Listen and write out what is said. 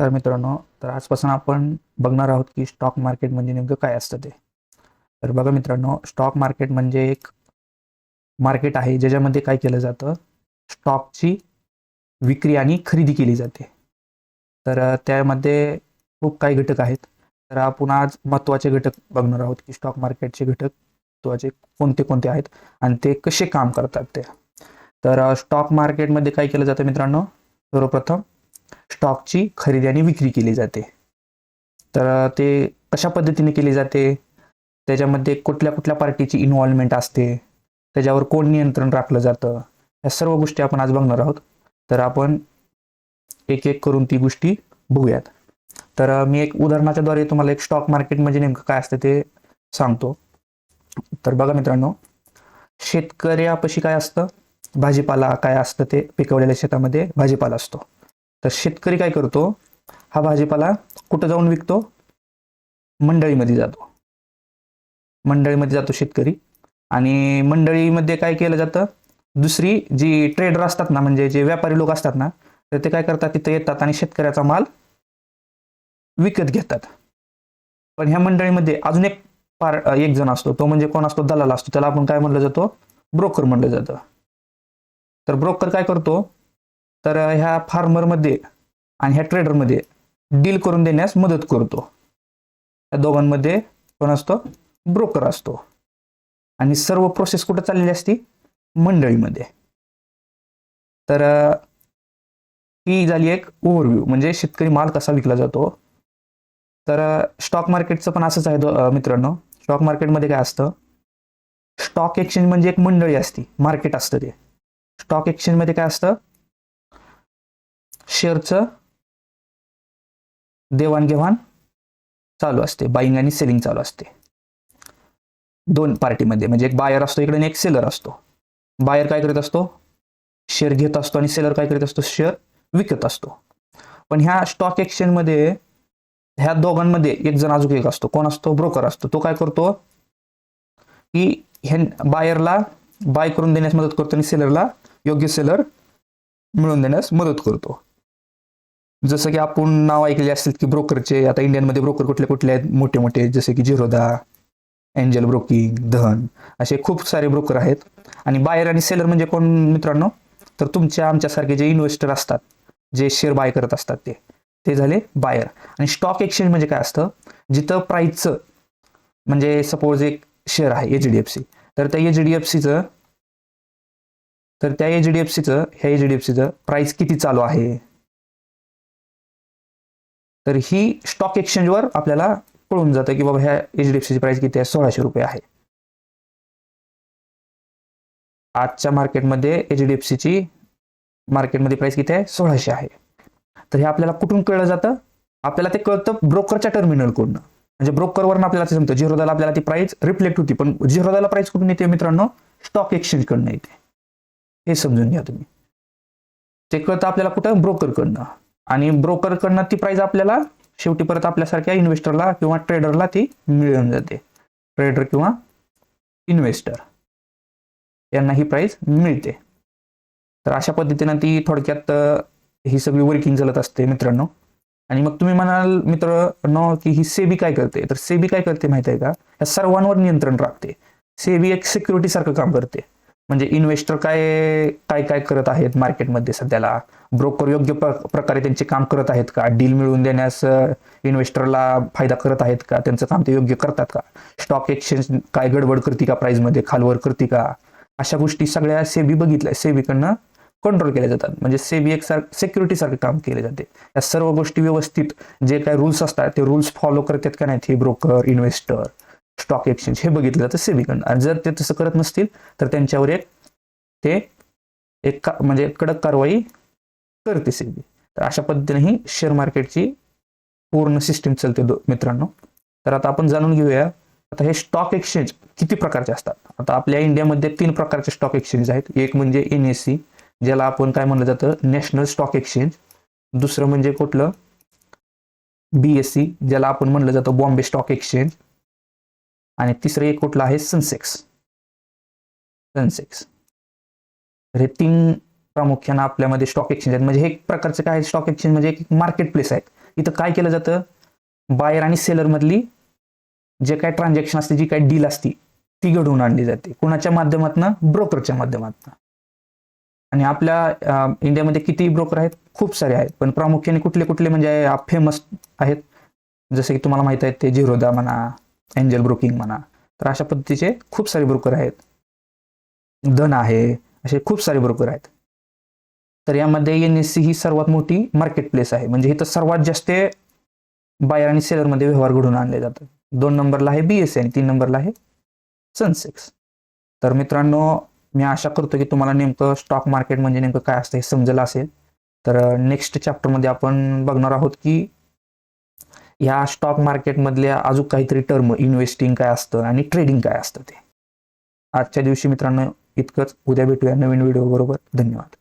नमस्कार मित्रांनो. तर आजपासून आपण बघणार आहोत की स्टॉक मार्केट म्हणजे नेमकं काय असतं ते. तर बघा मित्रांनो, स्टॉक मार्केट म्हणजे एक मार्केट आहे ज्याच्यामध्ये काय केलं जातं, स्टॉकची विक्री आणि खरेदी केली जाते. तर त्यामध्ये खूप काही घटक आहेत. तर आपण आज महत्त्वाचे घटक बघणार आहोत की स्टॉक मार्केटचे घटक महत्त्वाचे कोणते कोणते आहेत आणि ते कसे काम करतात ते. तर स्टॉक मार्केटमध्ये काय केलं जातं मित्रांनो, सर्वप्रथम स्टॉकची खरेदी आणि विक्री केली जाते. तर ते कशा पद्धतीने केली जाते, त्याच्यामध्ये कुठल्या कुठल्या पार्टीची इन्व्हॉल्वमेंट असते, त्याच्यावर कोण नियंत्रण राखलं जातं, या सर्व गोष्टी आपण आज बघणार आहोत. तर आपण एक एक करून ती गोष्टी बघूयात. तर मी एक उदाहरणाच्या द्वारे तुम्हाला एक स्टॉक मार्केट म्हणजे नेमकं काय असतं ते सांगतो. तर बघा मित्रांनो, शेतकऱ्यापाशी काय असतं, भाजीपाला काय असतं, ते पिकवलेल्या शेतामध्ये भाजीपाला असतो. तर शेतकरी काय करतो, हा भाजीपाला कुठं जाऊन विकतो, मंडळीमध्ये जातो. मंडळीमध्ये जातो शेतकरी, आणि मंडळीमध्ये काय केलं जातं, दुसरी जी ट्रेडर असतात ना, म्हणजे जे व्यापारी लोक असतात ना, तर ते काय करतात, तिथे येतात आणि शेतकऱ्याचा माल विकत घेतात. पण ह्या मंडळीमध्ये अजून एक जण असतो, तो म्हणजे कोण असतो, दलाल असतो. त्याला आपण काय म्हणलं जातो, ब्रोकर म्हणलं जातं. तर ब्रोकर काय करतो, तर ह्या फार्मरमध्ये आणि ह्या ट्रेडरमध्ये डील करून देण्यास मदत करतो. या दोघांमध्ये कोण असतो, ब्रोकर असतो. आणि सर्व प्रोसेस कुठं चाललेली असती, मंडळीमध्ये. तर ही झाली एक ओव्हरव्ह्यू, म्हणजे शेतकरी माल कसा विकला जातो. तर स्टॉक मार्केटचं पण असंच आहे मित्रांनो. स्टॉक मार्केटमध्ये काय असतं, स्टॉक एक्सचेंज म्हणजे एक मंडळी असती, मार्केट असतं ते. स्टॉक एक्सचेंजमध्ये काय असतं, शेअरचं देवाणघेवाण चालू असते, बाईंग आणि सेलिंग चालू असते दोन पार्टीमध्ये. म्हणजे एक बायर असतो इकडे आणि एक सेलर असतो. बायर काय करत असतो, शेअर घेत असतो, आणि सेलर काय करत असतो, शेअर विकत असतो. पण ह्या स्टॉक एक्सचेंजमध्ये ह्या दोघांमध्ये एक जण अजून एक असतो, कोण असतो, ब्रोकर असतो. तो काय करतो की ह्या बायरला बाय करून देण्यास मदत करतो आणि सेलरला योग्य सेलर मिळवून देण्यास मदत करतो. जसं की आपण नाव ऐकले असतील की ब्रोकरचे, आता इंडियनमध्ये ब्रोकर कुठले कुठले आहेत, मोठे मोठे, जसे की झिरोदा, एंजल ब्रोकिंग, धन, असे खूप सारे ब्रोकर आहेत. आणि बायर आणि सेलर म्हणजे कोण मित्रांनो, तर तुमच्या आमच्यासारखे जे इन्व्हेस्टर असतात, जे शेअर बाय करत असतात, ते झाले बायर. आणि स्टॉक एक्सचेंज म्हणजे काय असतं, जिथं प्राइसचं, म्हणजे सपोज एक शेअर आहे एचडीएफसी, तर त्या एचडीएफसीचं ह्या एचडीएफसीचं प्राइस किती चालू आहे, तर ही स्टॉक एक्सचेंजवर आपल्याला कळून जातं की बाबा ह्या एचडीएफसीची प्राइस किती आहे, 1600 रुपये आहे. आजच्या मार्केटमध्ये एचडीएफसीची मार्केटमध्ये प्राइस किती आहे, 1600 आहे. तर हे आपल्याला कुठून कळलं जातं, आपल्याला ते कळतं ब्रोकरच्या टर्मिनलकडून. म्हणजे ब्रोकरवरून आपल्याला ते जमतं. झिरोदाला आपल्याला ती प्राइस रिफ्लेक्ट होती, पण झिरोदाला प्राइस कुठून येते मित्रांनो, स्टॉक एक्सचेंज कडनं येते. हे समजून घ्या तुम्ही. ते कळतं आपल्याला कुठं, ब्रोकरकडनं. आणि ब्रोकरकडनं ती प्राइस आपल्याला शेवटी परत आपल्यासारख्या इन्व्हेस्टरला किंवा ट्रेडरला ती मिळून जाते. ट्रेडर किंवा इन्व्हेस्टर यांना ही प्राइस मिळते. तर अशा पद्धतीनं ती थोडक्यात ही सगळी वर्किंग चालत असते मित्रांनो. आणि मग तुम्ही म्हणाल मित्रांनो की ही सेबी काय करते, तर सेबी काय करते माहिती आहे का, या सर्वांवर नियंत्रण राखते. सेबी एक सिक्युरिटी सारखं काम करते. म्हणजे इन्व्हेस्टर काय काय काय करत आहेत मार्केटमध्ये सध्याला, ब्रोकर योग्य प्रकारे त्यांचे काम करत आहेत का, डील मिळवून देण्यास इन्व्हेस्टरला फायदा करत आहेत का, त्यांचं काम ते योग्य करतात का, स्टॉक एक्सचेंज काय गडबड करते का, प्राइसमध्ये खालवर करते का, अशा गोष्टी सगळ्या सेबी बघितल्या, सेबीकडनं कंट्रोल केले जातात. म्हणजे सेबी एक सिक्युरिटी सारखं काम केले जाते. या सर्व गोष्टी व्यवस्थित जे काही रूल्स असतात ते रूल्स फॉलो करतात का नाही, हे ब्रोकर, इन्व्हेस्टर, स्टॉक एक्सचेंज हे बघितलं जातं सेबीकडनं. आणि जर ते तसं करत नसतील तर त्यांच्यावर एक म्हणजे कडक कारवाई करते सेबी. तर अशा पद्धतीने ही शेअर मार्केटची पूर्ण सिस्टीम चालते मित्रांनो. तर आता आपण जाणून घेऊया, आता हे स्टॉक एक्सचेंज किती प्रकारचे असतात. आता आपल्या इंडियामध्ये 3 प्रकारचे स्टॉक एक्सचेंज आहेत. एक म्हणजे एनएससी, ज्याला आपण काय म्हणलं जातं, नॅशनल स्टॉक एक्सचेंज. दुसरं म्हणजे कुठलं, बीएससी, ज्याला आपण म्हणलं जातं बॉम्बे स्टॉक एक्सचेंज. आणि तिसरं एक कुठलं आहे, सेन्सेक्स. तर हे 3 प्रामुख्याने आपल्यामध्ये स्टॉक एक्सचेंज आहेत. म्हणजे हे एक प्रकारचे काय, स्टॉक एक्सचेंज म्हणजे एक मार्केट प्लेस आहेत, इथं काय केलं जातं, बायर आणि सेलर मधली जे काय ट्रान्झॅक्शन असते, जी काय डील असते ती घडवून आणली जाते. कुणाच्या माध्यमातून? ब्रोकरच्या माध्यमातून. आणि आपल्या इंडियामध्ये किती ब्रोकर आहेत? खूप सारे आहेत. पण प्रामुख्याने कुठले कुठले म्हणजे फेमस आहेत, जसे की तुम्हाला माहित आहेत ते झिरोदा म्हणा, एंजल ब्रोकिंग म्हणा. तर अशा पद्धतीचे खूप सारे ब्रोकर आहेत. धन आहे, असे खूप सारे ब्रोकर आहेत. तर यामध्ये NSE ही सर्वात मोठी मार्केट प्लेस आहे. म्हणजे इथं सर्वात जास्त बायर आणि सेलर मध्ये व्यवहार घडून आणले जातात. 2 नंबरला आहे BSE आणि 3 नंबरला आहे सेन्सेक्स. तर मित्रांनो, मी आशा करतो की तुम्हाला नेमकं स्टॉक मार्केट म्हणजे नेमकं काय असतं हे समजलं असेल. तर नेक्स्ट चॅप्टरमध्ये आपण बघणार आहोत की या स्टॉक मार्केटमधल्या अजून काहीतरी टर्म, इन्व्हेस्टिंग काय असतं आणि ट्रेडिंग काय असतं ते. आजच्या दिवशी मित्रांनो इतकंच. उद्या भेटूया नवीन व्हिडिओ बरोबर. धन्यवाद.